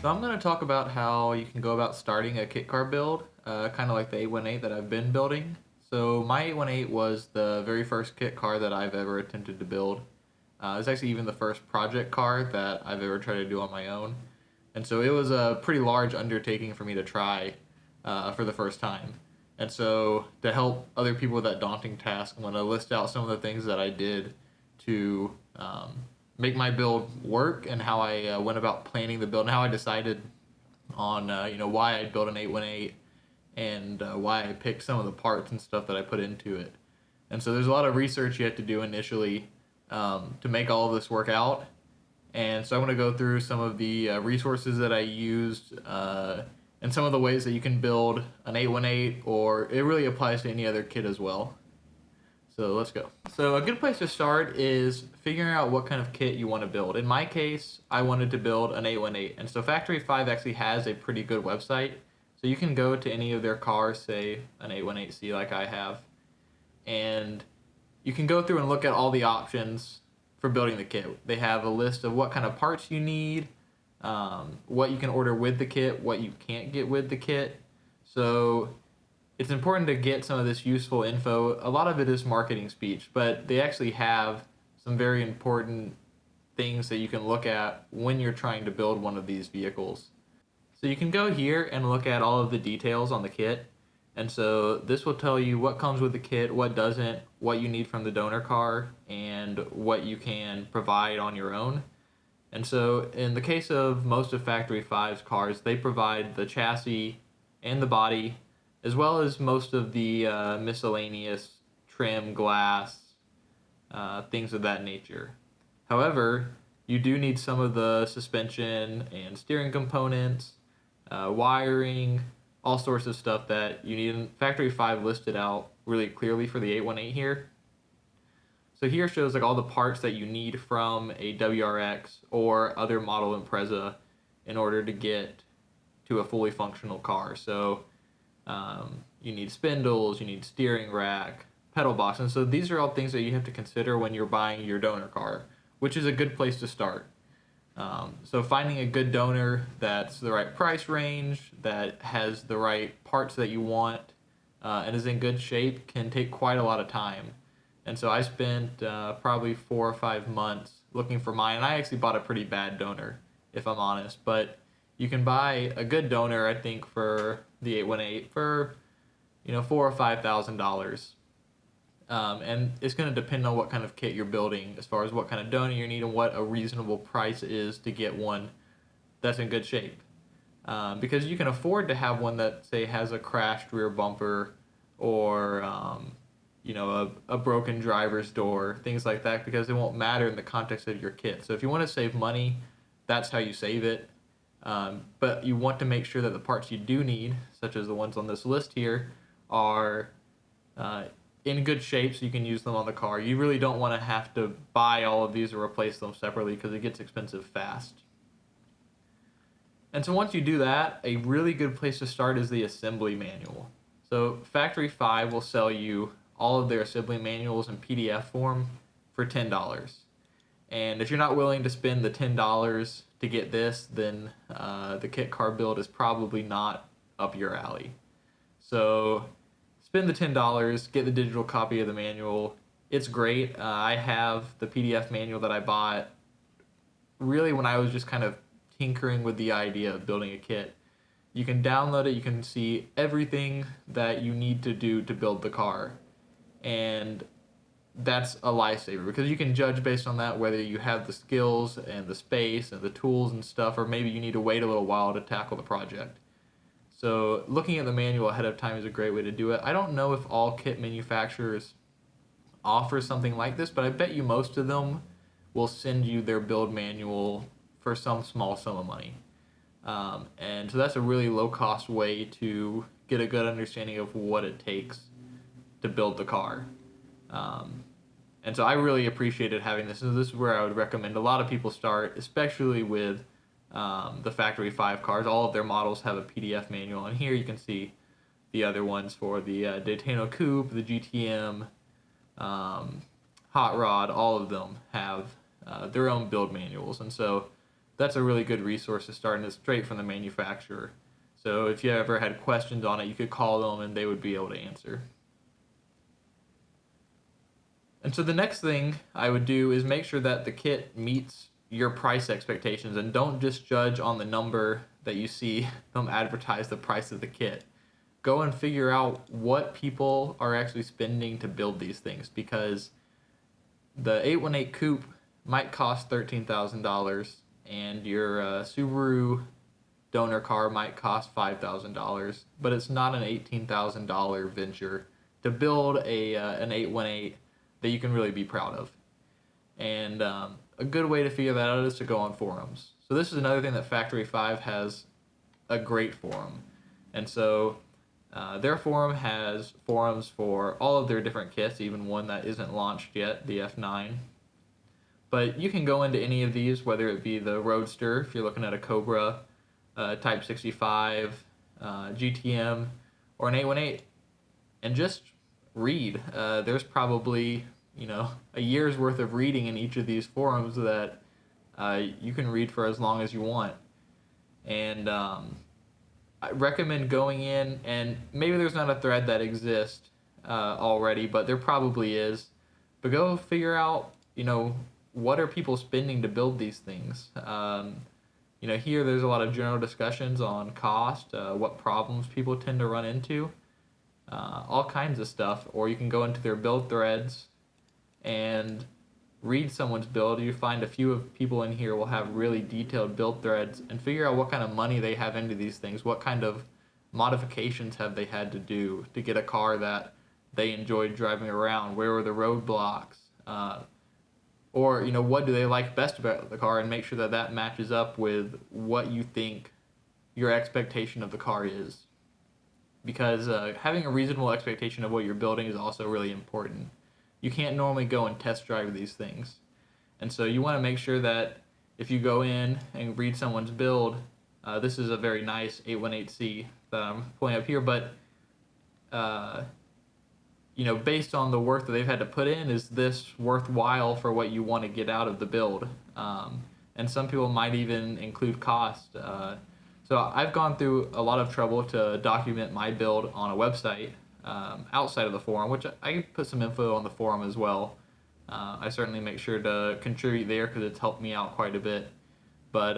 So I'm going to talk about how you can go about starting a kit car build, kind of like the 818 that I've been building. So my 818 was the very first kit car that I've ever attempted to build. It's actually even the first project car that I've ever tried to do on my own. And so it was a pretty large undertaking for me to try for the first time. And so to help other people with that daunting task, I'm going to list out some of the things that I did to make my build work and how I went about planning the build and how I decided on why I built an 818 and why I picked some of the parts and stuff that I put into it. And so there's a lot of research you have to do initially to make all of this work out. And so I want to go through some of the resources that I used and some of the ways that you can build an 818, or it really applies to any other kit as well. So let's go. So a good place to start is figuring out what kind of kit you want to build. In my case, I wanted to build an 818. And so Factory 5 actually has a pretty good website. So you can go to any of their cars, say an 818C like I have, and you can go through and look at all the options for building the kit. They have a list of what kind of parts you need, what you can order with the kit, what you can't get with the kit. So it's important to get some of this useful info. A lot of it is marketing speech, but they actually have some very important things that you can look at when you're trying to build one of these vehicles. So you can go here and look at all of the details on the kit. And so this will tell you what comes with the kit, what doesn't, what you need from the donor car, and what you can provide on your own. And so in the case of most of Factory 5's cars, they provide the chassis and the body, as well as most of the miscellaneous trim, glass, things of that nature. However, you do need some of the suspension and steering components, wiring, all sorts of stuff that you need. Factory 5 listed out really clearly for the 818 here. So here shows like all the parts that you need from a WRX or other model Impreza in order to get to a fully functional car. So you need spindles, you need steering rack, pedal box, and so these are all things that you have to consider when you're buying your donor car, which is a good place to start. So finding a good donor that's the right price range, that has the right parts that you want, and is in good shape can take quite a lot of time. And so I spent probably 4 or 5 months looking for mine, and I actually bought a pretty bad donor, if I'm honest. But you can buy a good donor, I think, for the 818 for $4,000 or $5,000. And it's going to depend on what kind of kit you're building as far as what kind of donor you need and what a reasonable price is to get one that's in good shape. Because you can afford to have one that, say, has a crashed rear bumper or a broken driver's door, things like that, because it won't matter in the context of your kit. So if you want to save money, that's how you save it. But you want to make sure that the parts you do need, such as the ones on this list here, are in good shape so you can use them on the car. You really don't want to have to buy all of these or replace them separately because it gets expensive fast. And so once you do that, a really good place to start is the assembly manual. So Factory 5 will sell you all of their assembly manuals in PDF form for $10. And if you're not willing to spend the $10 to get this, then the kit car build is probably not up your alley. So spend the $10, get the digital copy of the manual. It's great. I have the PDF manual that I bought really when I was just kind of tinkering with the idea of building a kit. You can download it, you can see everything that you need to do to build the car. And that's a lifesaver because you can judge based on that whether you have the skills and the space and the tools and stuff, or maybe you need to wait a little while to tackle the project. So looking at the manual ahead of time is a great way to do it. I don't know if all kit manufacturers offer something like this, but I bet you most of them will send you their build manual for some small sum of money. And so that's a really low-cost way to get a good understanding of what it takes to build the car. And so I really appreciated having this. So this is where I would recommend a lot of people start, especially with the Factory 5 cars. All of their models have a PDF manual, and here you can see the other ones for the Daytona Coupe, the GTM, Hot Rod. All of them have their own build manuals, and so that's a really good resource to start, and it's straight from the manufacturer. So if you ever had questions on it, you could call them and they would be able to answer. And so the next thing I would do is make sure that the kit meets your price expectations, and don't just judge on the number that you see them advertise the price of the kit. Go and figure out what people are actually spending to build these things, because the 818 Coupe might cost $13,000 and your Subaru donor car might cost $5,000, but it's not an $18,000 venture to build an 818 that you can really be proud of. And a good way to figure that out is to go on forums. So this is another thing that Factory 5 has a great forum. And so their forum has forums for all of their different kits, even one that isn't launched yet, the F9. But you can go into any of these, whether it be the Roadster, if you're looking at a Cobra, Type 65, GTM, or an 818, and just read. There's probably, a year's worth of reading in each of these forums that you can read for as long as you want. And I recommend going in, and maybe there's not a thread that exists already, but there probably is. But go figure out, what are people spending to build these things? Here there's a lot of general discussions on cost, what problems people tend to run into, all kinds of stuff. Or you can go into their build threads and read someone's build. You find a few of people in here will have really detailed build threads, and figure out what kind of money they have into these things, what kind of modifications have they had to do to get a car that they enjoyed driving around, where were the roadblocks, or what do they like best about the car, and make sure that that matches up with what you think your expectation of the car is. Because having a reasonable expectation of what you're building is also really important. You can't normally go and test drive these things. And so you want to make sure that if you go in and read someone's build, this is a very nice 818C that I'm pulling up here, but based on the work that they've had to put in, is this worthwhile for what you want to get out of the build? And some people might even include cost. So I've gone through a lot of trouble to document my build on a website outside of the forum, which I put some info on the forum as well. I certainly make sure to contribute there because it's helped me out quite a bit. But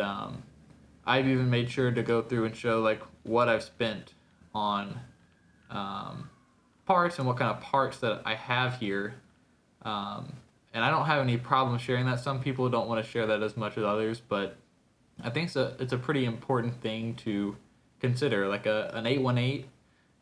I've even made sure to go through and show what I've spent on parts and what kind of parts that I have here. And I don't have any problem sharing that. Some people don't want to share that as much as others, but I think it's a pretty important thing to consider. Like an 818,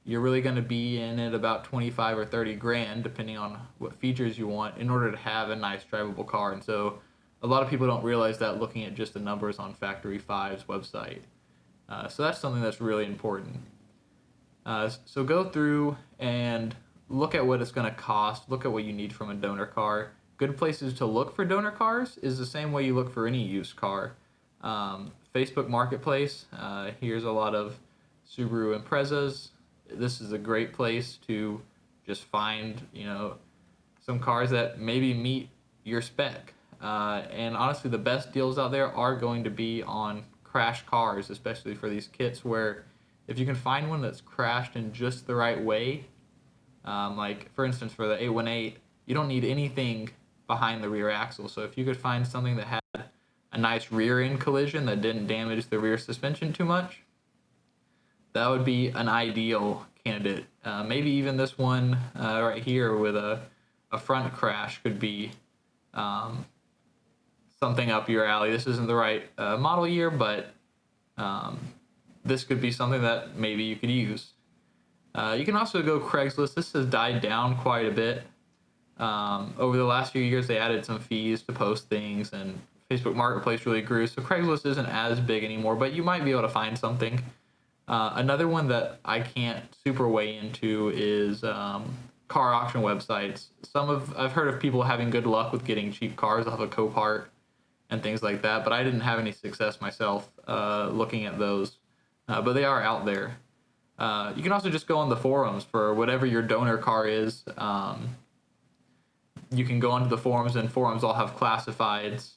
you're really going to be in at about 25 or 30 grand, depending on what features you want, in order to have a nice drivable car. And so a lot of people don't realize that looking at just the numbers on Factory 5's website. So that's something that's really important. So go through and look at what it's going to cost. Look at what you need from a donor car. Good places to look for donor cars is the same way you look for any used car. Facebook Marketplace, here's a lot of Subaru Imprezas. This is a great place to just find, some cars that maybe meet your spec. And honestly, the best deals out there are going to be on crashed cars, especially for these kits, where if you can find one that's crashed in just the right way, like for instance for the 818, you don't need anything behind the rear axle. So if you could find something that had a nice rear end collision that didn't damage the rear suspension too much, that would be an ideal candidate. Maybe even this one right here with a front crash could be something up your alley. This isn't the right model year, but this could be something that maybe you could use. You can also go Craigslist. This has died down quite a bit. Over the last few years, they added some fees to post things, and Facebook Marketplace really grew, so Craigslist isn't as big anymore, but you might be able to find something. Another one that I can't super weigh into is car auction websites. I've heard of people having good luck with getting cheap cars off of Copart and things like that, but I didn't have any success myself looking at those. But they are out there. You can also just go on the forums for whatever your donor car is. You can go onto the forums, and forums all have classifieds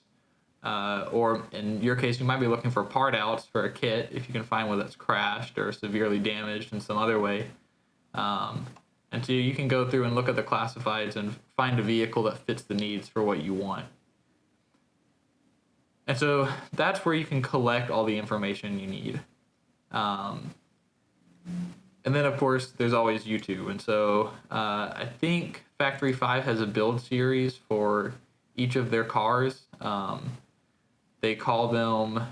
or in your case, you might be looking for part outs for a kit if you can find one that's crashed or severely damaged in some other way. And so you can go through and look at the classifieds and find a vehicle that fits the needs for what you want. And so that's where you can collect all the information you need. And then, of course, there's always YouTube. And so I think Factory 5 has a build series for each of their cars. They call them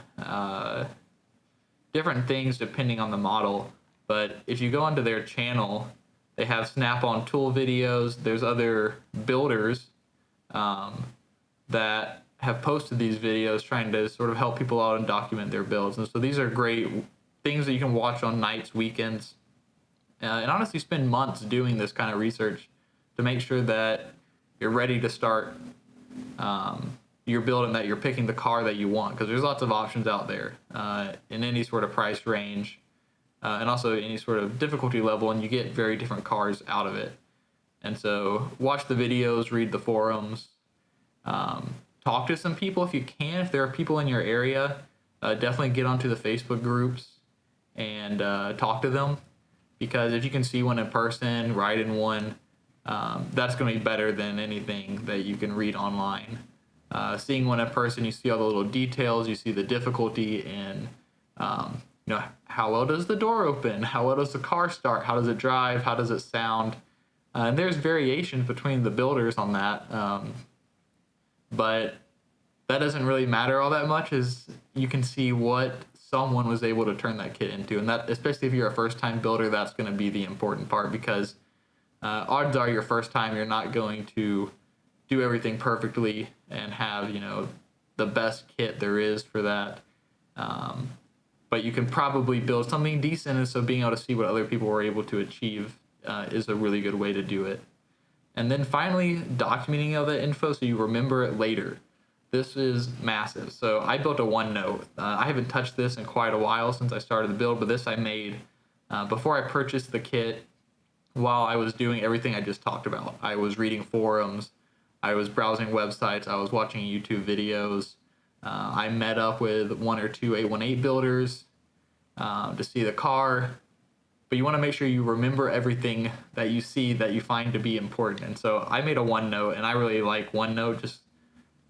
different things depending on the model. But if you go onto their channel, they have Snap-on tool videos. There's other builders that have posted these videos trying to sort of help people out and document their builds. And so these are great things that you can watch on nights, weekends, and honestly spend months doing this kind of research to make sure that you're ready to start your build and that you're picking the car that you want, because there's lots of options out there in any sort of price range and also any sort of difficulty level, and you get very different cars out of it. And so watch the videos, read the forums, talk to some people if you can. If there are people in your area, definitely get onto the Facebook groups and talk to them, because if you can see one in person, ride in one, that's going to be better than anything that you can read online. Seeing one in person, you see all the little details, you see the difficulty in, how well does the door open? How well does the car start? How does it drive? How does it sound? And there's variations between the builders on that. But that doesn't really matter all that much, as you can see what someone was able to turn that kit into. And that, especially if you're a first-time builder, that's going to be the important part, because odds are your first time you're not going to do everything perfectly and have, the best kit there is for that. But you can probably build something decent, and so being able to see what other people were able to achieve is a really good way to do it. And then finally, documenting all that info so you remember it later. This is massive. So I built a OneNote. I haven't touched this in quite a while since I started the build, but this I made before I purchased the kit, while I was doing everything I just talked about. I was reading forums, I was browsing websites, I was watching YouTube videos. I met up with one or two 818 builders to see the car. But you want to make sure you remember everything that you see that you find to be important. And so I made a OneNote, and I really like OneNote just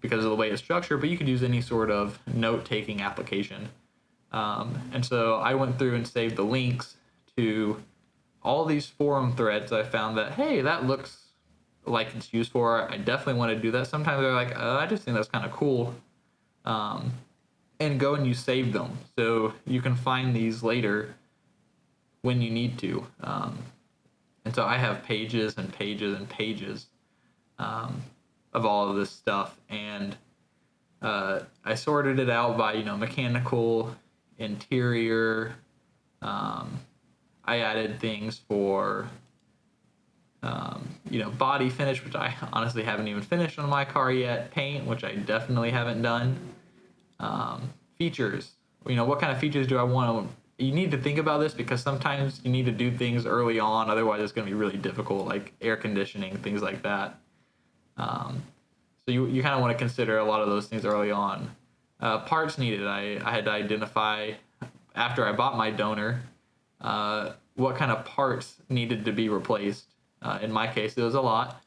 because of the way it's structured, but you could use any sort of note-taking application. And so I went through and saved the links to all these forum threads. I found that, hey, that looks like it's used for. I definitely want to do that. Sometimes they're like, I just think that's kind of cool. And go and you save them. So you can find these later when you need to. And so I have pages and pages and pages of all of this stuff. And I sorted it out by, mechanical, interior. I added things for, body finish, which I honestly haven't even finished on my car yet. Paint, which I definitely haven't done. Features. What kind of features do I want to... You need to think about this, because sometimes you need to do things early on, otherwise it's going to be really difficult, like air conditioning, things like that. So you kind of want to consider a lot of those things early on. Parts needed. I had to identify, after I bought my donor, what kind of parts needed to be replaced. In my case, it was a lot.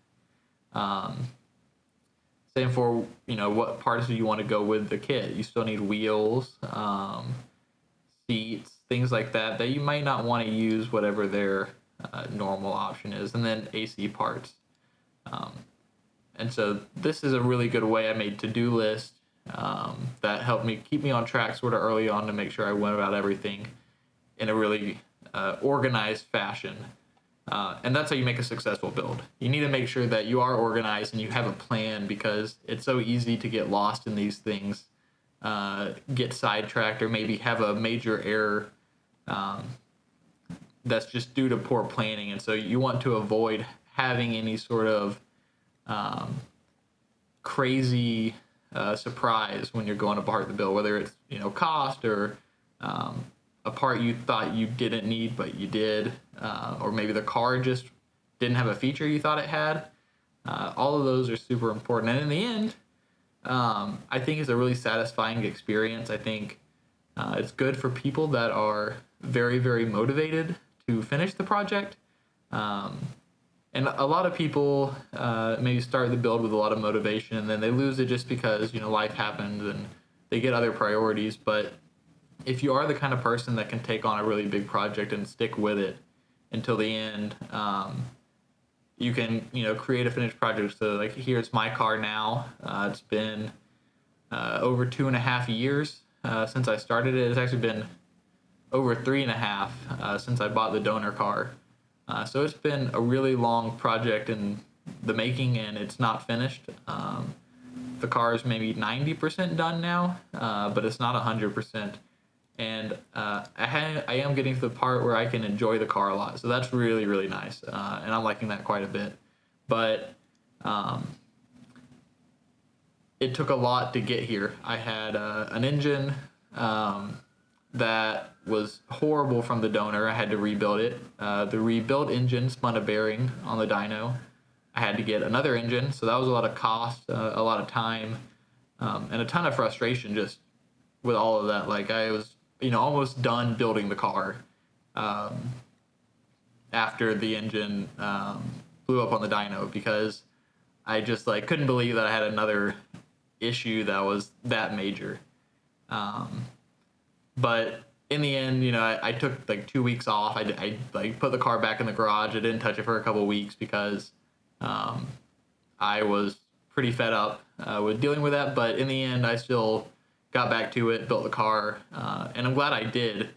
Same for, what parts do you want to go with the kit? You still need wheels, seats, things like that you might not want to use whatever their normal option is. And then AC parts. And so this is a really good way. I made to-do list that helped me keep me on track sort of early on to make sure I went about everything in a really organized fashion. And that's how you make a successful build. You need to make sure that you are organized and you have a plan, because it's so easy to get lost in these things, get sidetracked, or maybe have a major error that's just due to poor planning. And so you want to avoid having any sort of crazy surprise when you're going apart the build, whether it's cost or a part you thought you didn't need but you did, or maybe the car just didn't have a feature you thought it had. All of those are super important, and in the end, I think is a really satisfying experience. I think it's good for people that are very, very motivated to finish the project. Um, and a lot of people maybe start the build with a lot of motivation and then they lose it just because, life happens and they get other priorities. But if you are the kind of person that can take on a really big project and stick with it until the end, you can, create a finished project. So, like, here's my car now. It's been over 2.5 years since I started it. It's actually been over 3.5 since I bought the donor car. So it's been a really long project in the making, and it's not finished. The car is maybe 90% done now, but it's not 100%. And I am getting to the part where I can enjoy the car a lot. So that's really, really nice. And I'm liking that quite a bit. But um, it took a lot to get here. I had an engine that was horrible from the donor. I had to rebuild it. The rebuilt engine spun a bearing on the dyno. I had to get another engine, so that was a lot of cost, a lot of time, and a ton of frustration just with all of that. Like, I was, almost done building the car after the engine blew up on the dyno because I just couldn't believe that I had another issue that was that major. But in the end, I took 2 weeks off. I put the car back in the garage. I didn't touch it for a couple of weeks because I was pretty fed up with dealing with that. But in the end, I still got back to it, built the car, and I'm glad I did.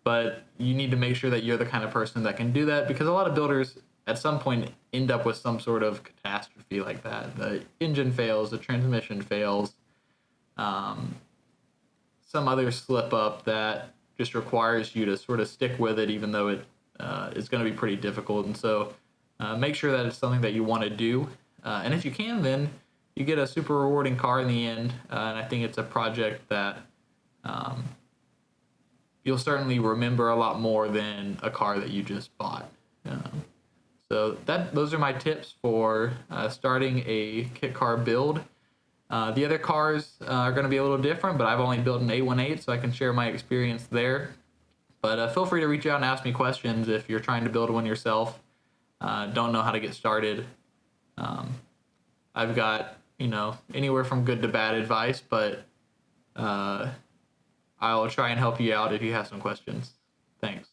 But you need to make sure that you're the kind of person that can do that, because a lot of builders at some point end up with some sort of catastrophe like that. The engine fails, the transmission fails, some other slip up that just requires you to sort of stick with it, even though it is going to be pretty difficult. And so make sure that it's something that you want to do. And if you can, then you get a super rewarding car in the end. And I think it's a project that you'll certainly remember a lot more than a car that you just bought. So those are my tips for starting a kit car build. The other cars are going to be a little different, but I've only built an 818, so I can share my experience there. But feel free to reach out and ask me questions if you're trying to build one yourself, don't know how to get started. I've got, anywhere from good to bad advice, but I'll try and help you out if you have some questions. Thanks.